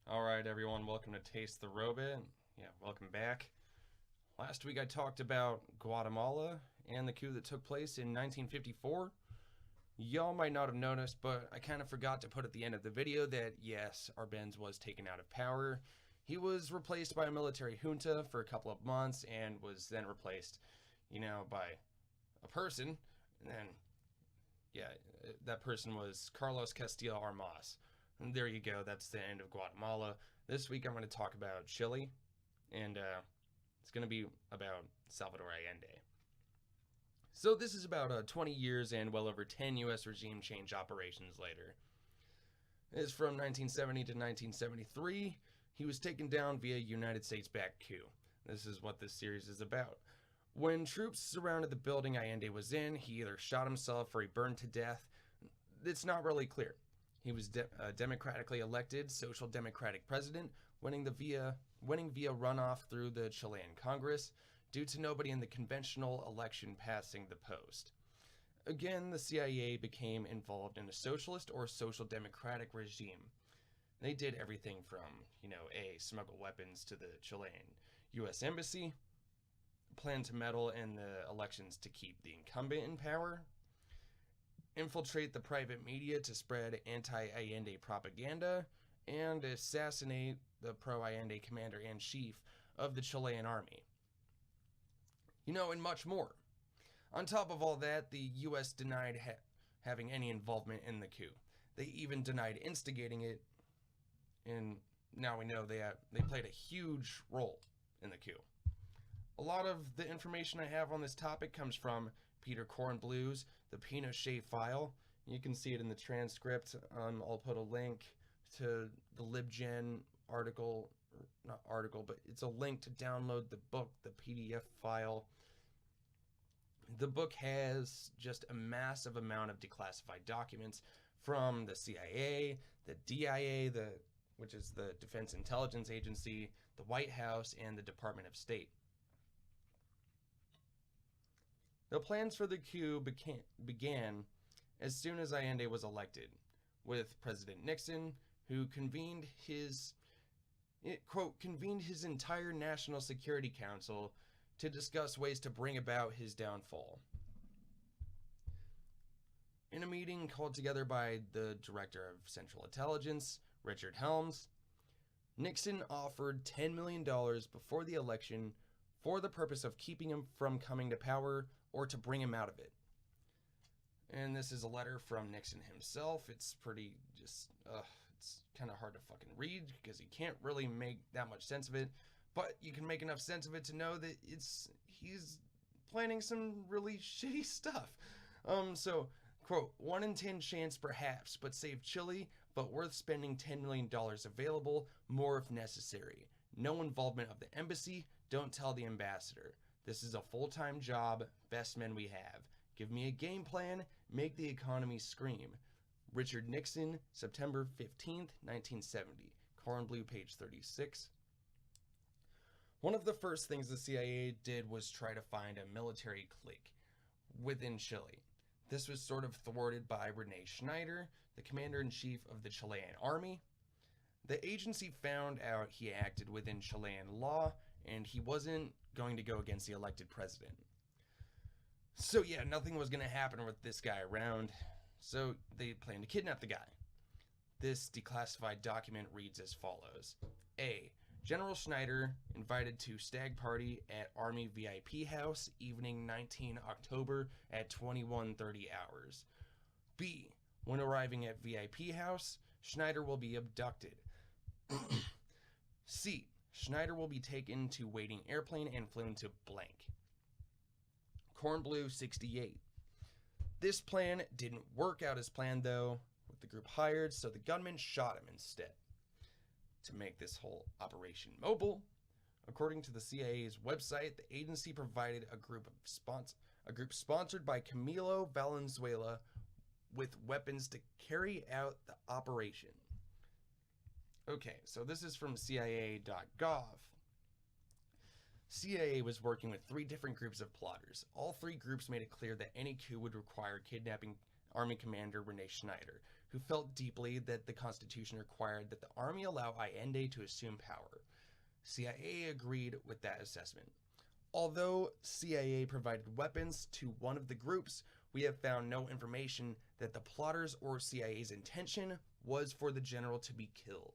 Alright everyone, welcome to Taste the Robot. Yeah, welcome back. Last week I talked about Guatemala and the coup that took place in 1954. Y'all might not have noticed, but I kind of forgot to put at the end of the video that yes, Arbenz was taken out of power. He was replaced by a military junta for a couple of months and was then replaced, by a person. And then, yeah, that person was Carlos Castillo Armas. And there you go, that's the end of Guatemala. This week I'm going to talk about Chile, and it's going to be about Salvador Allende. So this is about 20 years and well over 10 U.S. regime change operations later. It's from 1970 to 1973. He was taken down via United States-backed coup. This is what this series is about. When troops surrounded the building Allende was in, he either shot himself or he burned to death. It's not really clear. He was democratically elected social democratic president, winning via runoff through the Chilean Congress, due to nobody in the conventional election passing the post. Again, the CIA became involved in a socialist or social democratic regime. They did everything from, smuggle weapons to the Chilean U.S. Embassy, plan to meddle in the elections to keep the incumbent in power, infiltrate the private media to spread anti-Allende propaganda, and assassinate the pro-Allende commander-in-chief of the Chilean army. And much more. On top of all that, the U.S. denied having any involvement in the coup. They even denied instigating it, and now we know they played a huge role in the coup. A lot of the information I have on this topic comes from Peter Kornblue's The Pinochet File. You can see it in the transcript. I'll put a link to the LibGen article, not article, but it's a link to download the book, the PDF file. The book has just a massive amount of declassified documents from the CIA, the DIA, which is the Defense Intelligence Agency, the White House, and the Department of State. The plans for the coup began as soon as Allende was elected, with President Nixon, who convened his entire National Security Council to discuss ways to bring about his downfall. In a meeting called together by the Director of Central Intelligence, Richard Helms, Nixon offered $10 million before the election for the purpose of keeping him from coming to power or to bring him out of it. And this is a letter from Nixon himself. It's pretty it's kind of hard to fucking read because you can't really make that much sense of it, but you can make enough sense of it to know that he's planning some really shitty stuff. So, quote, 1 in 10 chance perhaps, but save Chile, but worth spending $10 million available, more if necessary. No involvement of the embassy, don't tell the ambassador. This is a full-time job, best men we have. Give me a game plan, make the economy scream. Richard Nixon, September 15th, 1970. Kornblue, page 36. One of the first things the CIA did was try to find a military clique within Chile. This was sort of thwarted by Rene Schneider, the commander-in-chief of the Chilean army. The agency found out he acted within Chilean law, and he wasn't going to go against the elected president. So yeah, nothing was going to happen with this guy around, so they planned to kidnap the guy. This declassified document reads as follows. A. General Schneider invited to stag party at Army VIP House, evening 19 October at 21:30 hours. B. When arriving at VIP House, Schneider will be abducted. C. Schneider will be taken to waiting airplane and flown to blank. Kornblue 68. This plan didn't work out as planned though, with the group hired, so the gunman shot him instead. To make this whole operation mobile, according to the CIA's website, the agency provided a group sponsored by Camilo Valenzuela with weapons to carry out the operation. Okay, so this is from CIA.gov. CIA was working with 3 different groups of plotters. All 3 groups made it clear that any coup would require kidnapping Army commander Rene Schneider, who felt deeply that the Constitution required that the Army allow Allende to assume power. CIA agreed with that assessment. Although CIA provided weapons to one of the groups, we have found no information that the plotters or CIA's intention was for the general to be killed.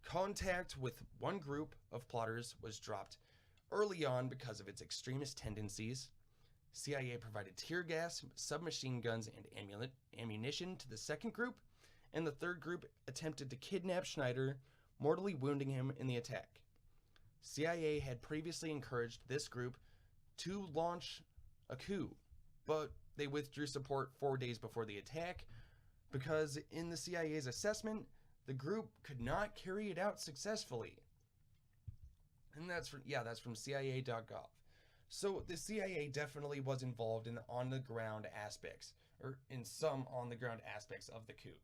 Contact with one group of plotters was dropped early on because of its extremist tendencies. CIA provided tear gas, submachine guns, and ammunition to the second group, and the third group attempted to kidnap Schneider, mortally wounding him in the attack. CIA had previously encouraged this group to launch a coup, but they withdrew support 4 days before the attack because, in the CIA's assessment, the group could not carry it out successfully. And that's from CIA.gov. So the CIA definitely was involved in the on-the-ground aspects, or in some on-the-ground aspects of the coup.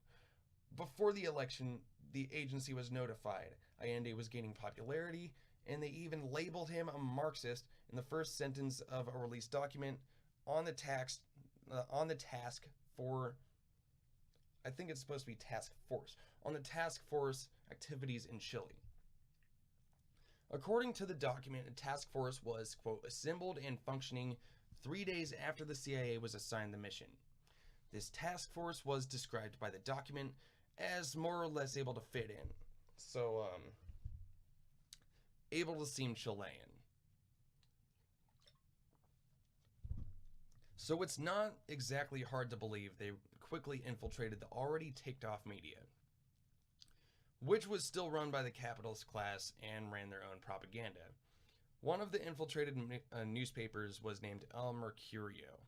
Before the election, the agency was notified Allende was gaining popularity, and they even labeled him a Marxist in the first sentence of a released document on the task for, I think it's supposed to be task force, on the task force activities in Chile. According to the document, a task force was, quote, assembled and functioning 3 days after the CIA was assigned the mission. This task force was described by the document as more or less able to fit in. So, able to seem Chilean. So it's not exactly hard to believe they quickly infiltrated the already ticked off media, which was still run by the capitalist class and ran their own propaganda. One of the infiltrated newspapers was named El Mercurio.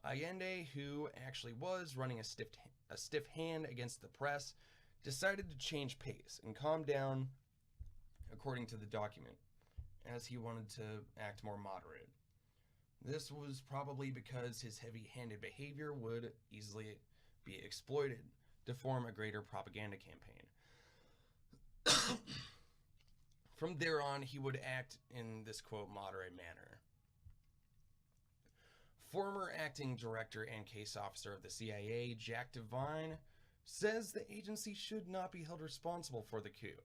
Allende, who actually was running a stiff hand against the press, decided to change pace and calm down, according to the document, as he wanted to act more moderate. This was probably because his heavy-handed behavior would easily be exploited to form a greater propaganda campaign. From there on, he would act in this, quote, moderate manner. Former acting director and case officer of the CIA, Jack Devine, says the agency should not be held responsible for the coup.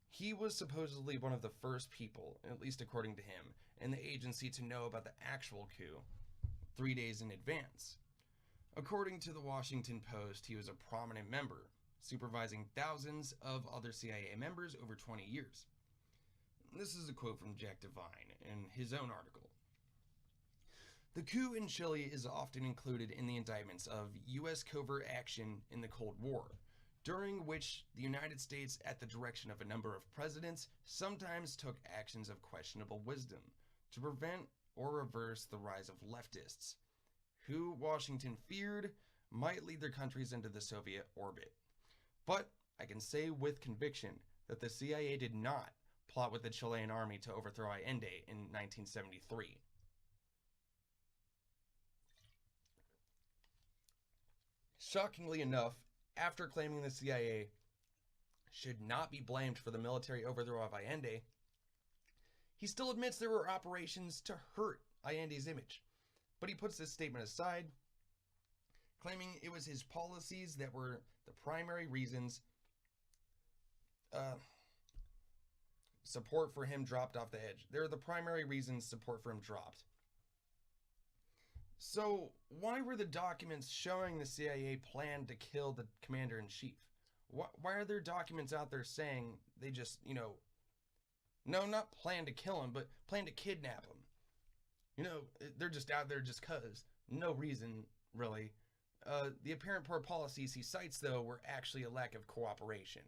He was supposedly one of the first people, at least according to him, in the agency to know about the actual coup 3 days in advance. According to the Washington Post, he was a prominent member, supervising thousands of other CIA members over 20 years. This is a quote from Jack Devine in his own article. The coup in Chile is often included in the indictments of U.S. covert action in the Cold War, during which the United States, at the direction of a number of presidents, sometimes took actions of questionable wisdom to prevent or reverse the rise of leftists, who Washington feared might lead their countries into the Soviet orbit. But I can say with conviction that the CIA did not plot with the Chilean army to overthrow Allende in 1973. Shockingly enough, after claiming the CIA should not be blamed for the military overthrow of Allende, he still admits there were operations to hurt Allende's image. But he puts this statement aside, claiming it was his policies that were the primary reasons support for him dropped off the edge. They're the primary reasons support for him dropped. So, why were the documents showing the CIA planned to kill the commander-in-chief? Why are there documents out there saying they just, no, not plan to kill him, but plan to kidnap him? They're just out there just cause. No reason, really. The apparent poor policies he cites, though, were actually a lack of cooperation.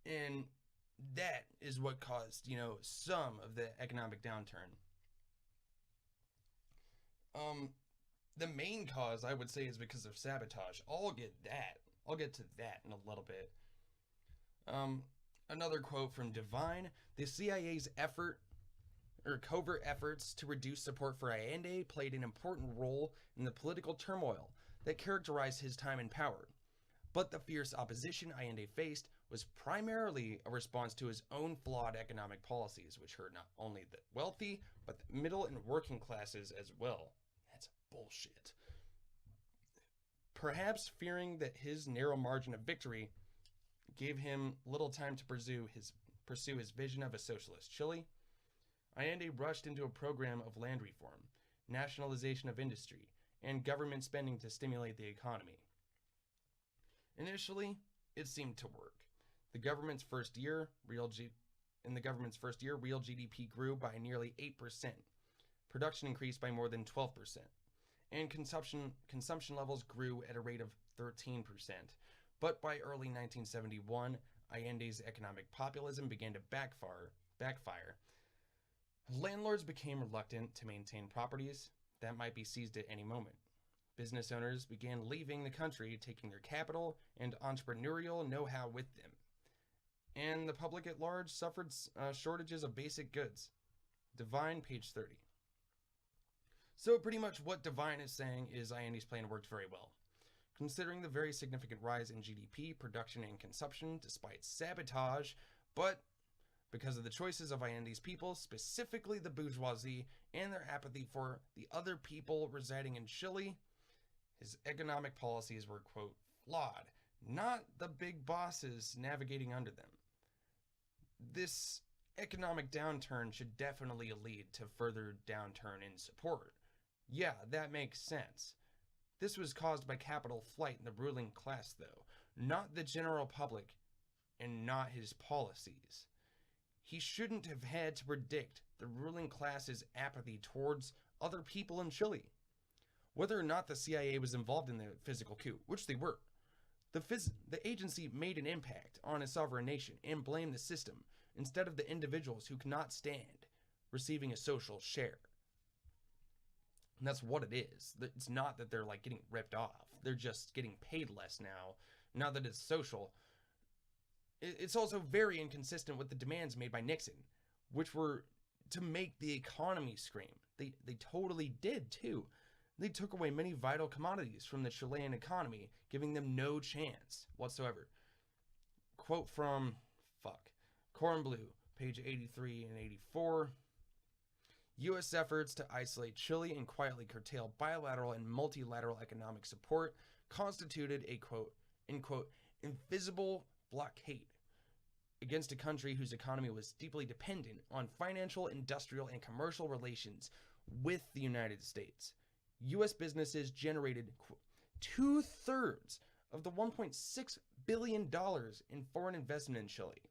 And that is what caused, some of the economic downturn. The main cause, I would say, is because of sabotage. I'll get to that in a little bit. Another quote from Devine: the CIA's covert efforts to reduce support for Allende played an important role in the political turmoil that characterized his time in power. But the fierce opposition Allende faced was primarily a response to his own flawed economic policies, which hurt not only the wealthy, but the middle and working classes as well. That's bullshit. perhaps fearing that his narrow margin of victory gave him little time to pursue his vision of a socialist Chile, Allende rushed into a program of land reform, nationalization of industry, and government spending to stimulate the economy. Initially, it seemed to work. In the government's first year, real GDP grew by nearly 8%. Production increased by more than 12%, and consumption levels grew at a rate of 13%. But by early 1971, Allende's economic populism began to backfire. Landlords became reluctant to maintain properties that might be seized at any moment. Business owners began leaving the country, taking their capital and entrepreneurial know-how with them. And the public at large suffered shortages of basic goods. Divine, page 30. So pretty much what Divine is saying is Allende's plan worked very well. Considering the very significant rise in GDP, production, and consumption, despite sabotage, but because of the choices of Allende's people, specifically the bourgeoisie, and their apathy for the other people residing in Chile, his economic policies were, quote, flawed, not the big bosses navigating under them. This economic downturn should definitely lead to further downturn in support. Yeah, that makes sense. This was caused by capital flight in the ruling class, though, not the general public, and not his policies. He shouldn't have had to predict the ruling class's apathy towards other people in Chile. Whether or not the CIA was involved in the physical coup, which they were, the agency made an impact on a sovereign nation and blamed the system instead of the individuals who cannot stand receiving a social share. And that's what it is. It's not that they're like getting ripped off. They're just getting paid less now that it's social. It's also very inconsistent with the demands made by Nixon, which were to make the economy scream. They totally did too. They took away many vital commodities from the Chilean economy, giving them no chance whatsoever. Quote from Kornblue, page 83 and 84. U.S. efforts to isolate Chile and quietly curtail bilateral and multilateral economic support constituted a, quote, unquote, invisible blockade against a country whose economy was deeply dependent on financial, industrial, and commercial relations with the United States. U.S. businesses generated, quote, 2/3 of the $1.6 billion in foreign investment in Chile.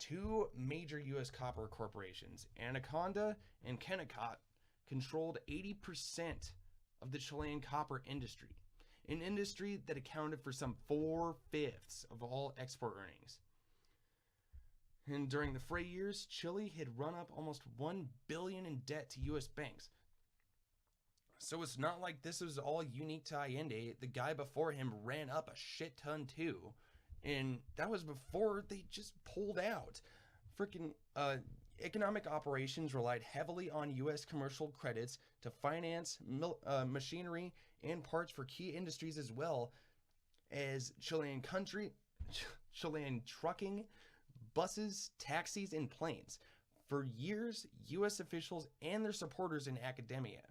Two major U.S. copper corporations, Anaconda and Kennecott, controlled 80% of the Chilean copper industry, an industry that accounted for some 4/5 of all export earnings. And during the Frey years, Chile had run up almost $1 billion in debt to U.S. banks. So it's not like this was all unique to Allende. The guy before him ran up a shit ton too. And that was before they just pulled out. Freaking economic operations relied heavily on U.S. commercial credits to finance machinery and parts for key industries, as well as Chilean trucking, buses, taxis, and planes. For years, U.S. officials and their supporters in academia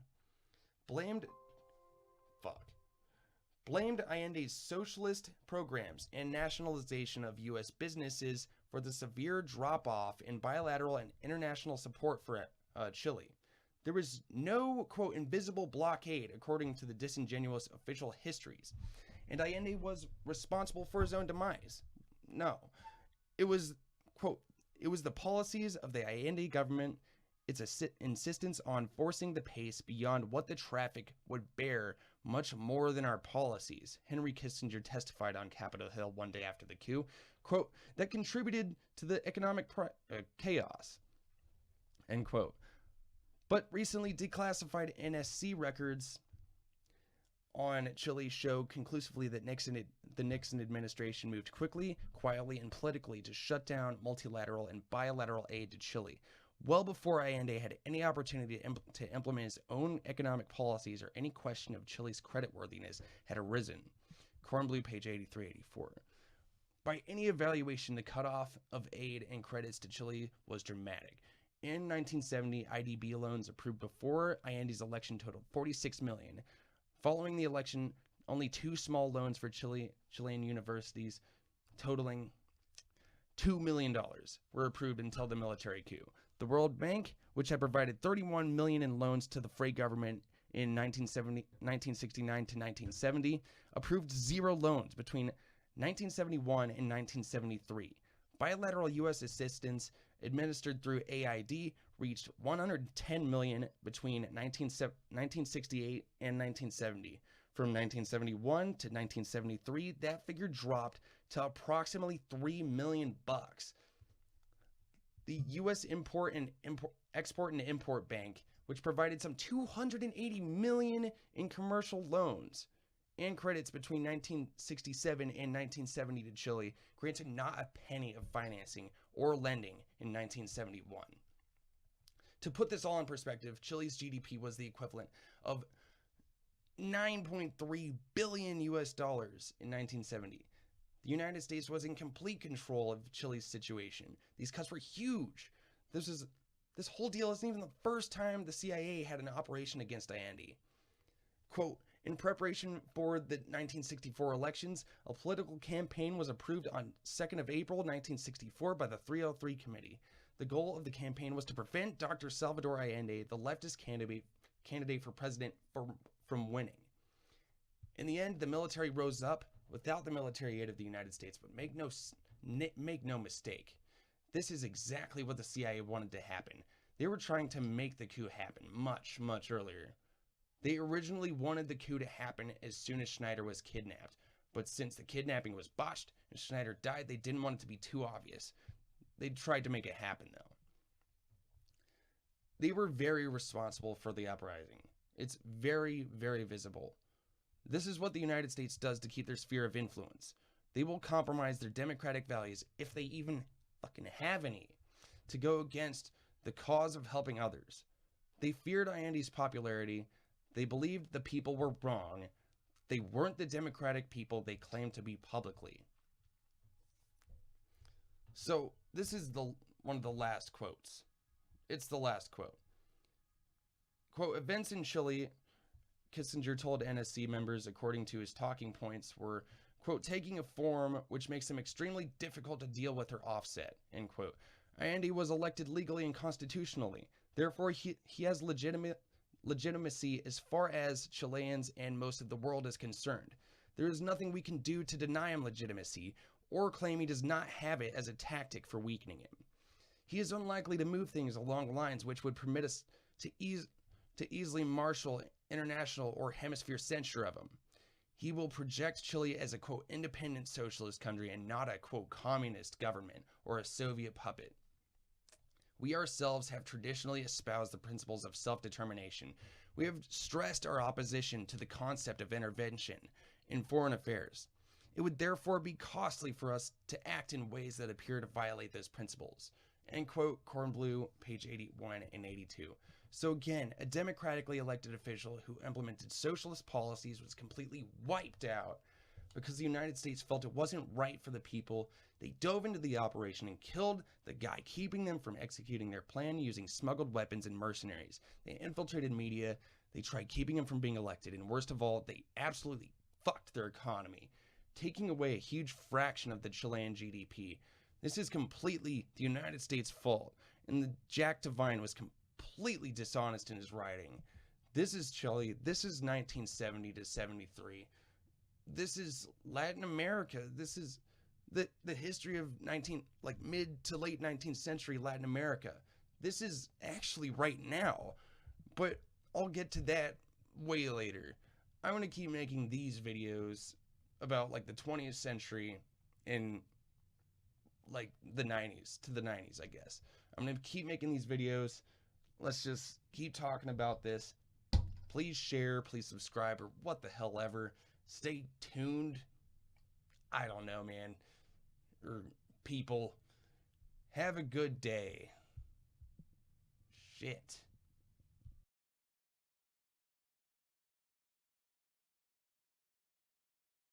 blamed Allende's socialist programs and nationalization of U.S. businesses for the severe drop-off in bilateral and international support for Chile. There was no, quote, invisible blockade, according to the disingenuous official histories, and Allende was responsible for his own demise. No. It was, quote, it was the policies of the Allende government, its insistence on forcing the pace beyond what the traffic would bear much more than our policies, Henry Kissinger testified on Capitol Hill one day after the coup, quote, that contributed to the economic chaos, end quote. But recently declassified NSC records on Chile show conclusively that the Nixon administration moved quickly, quietly, and politically to shut down multilateral and bilateral aid to Chile, well before Allende had any opportunity to implement his own economic policies or any question of Chile's creditworthiness had arisen. Kornblue, page 83-84. By any evaluation, the cutoff of aid and credits to Chile was dramatic. In 1970, IDB loans approved before Allende's election totaled $46 million. Following the election, Only 2 small loans for Chilean universities totaling $2 million were approved until the military coup. The World Bank, which had provided $31 million in loans to the Frey government in 1969 to 1970, approved 0 loans between 1971 and 1973. Bilateral U.S. assistance administered through AID reached $110 million between 1968 and 1970. From 1971 to 1973, that figure dropped to approximately $3 million. The U.S. Export and Import Bank, which provided some $280 million in commercial loans and credits between 1967 and 1970 to Chile, granted not a penny of financing or lending in 1971. To put this all in perspective, Chile's GDP was the equivalent of $9.3 billion US dollars in 1970. The United States was in complete control of Chile's situation. These cuts were huge. This whole deal isn't even the first time the CIA had an operation against Allende. Quote, in preparation for the 1964 elections, a political campaign was approved on 2nd of April 1964 by the 303 Committee. The goal of the campaign was to prevent Dr. Salvador Allende, the leftist candidate for president, from winning. In the end, the military rose up without the military aid of the United States, but make no mistake, this is exactly what the CIA wanted to happen. They were trying to make the coup happen much, much earlier. They originally wanted the coup to happen as soon as Schneider was kidnapped, but since the kidnapping was botched and Schneider died, they didn't want it to be too obvious. They tried to make it happen, though. They were very responsible for the uprising. It's very, very visible. This is what the United States does to keep their sphere of influence. They will compromise their democratic values, if they even fucking have any, to go against the cause of helping others. They feared Allende's popularity. They believed the people were wrong. They weren't the democratic people they claimed to be publicly. So this is one of the last quotes. It's the last quote. Quote, events in Chile, Kissinger told NSC members, according to his talking points, were, quote, taking a form which makes them extremely difficult to deal with or offset, end quote. Allende was elected legally and constitutionally. Therefore, he has legitimacy as far as Chileans and most of the world is concerned. There is nothing we can do to deny him legitimacy or claim he does not have it as a tactic for weakening him. He is unlikely to move things along lines which would permit us to easily marshal international or hemisphere censure of him. He will project Chile as a, quote, independent socialist country and not a, quote, communist government or a Soviet puppet. We ourselves have traditionally espoused the principles of self-determination. We have stressed our opposition to the concept of intervention in foreign affairs. It would therefore be costly for us to act in ways that appear to violate those principles. End quote, Kornblue, page 81 and 82. So again, a democratically elected official who implemented socialist policies was completely wiped out because the United States felt it wasn't right for the people. They dove into the operation and killed the guy keeping them from executing their plan using smuggled weapons and mercenaries. They infiltrated media. They tried keeping him from being elected. And worst of all, they absolutely fucked their economy, taking away a huge fraction of the Chilean GDP. This is completely the United States' fault. And Jack Devine was completely dishonest in his writing. This is Chile. This is 1970 to 73. This is Latin America. This is the history of mid to late 19th century Latin America. This is actually right now, but I'll get to that way later. I want to keep making these videos about like the 20th century in like the 90s to the 90s, I guess. I'm going to keep making these videos. Let's just keep talking about this. Please share, please subscribe, or what the hell ever. Stay tuned. I don't know, man. Or people. Have a good day. Shit.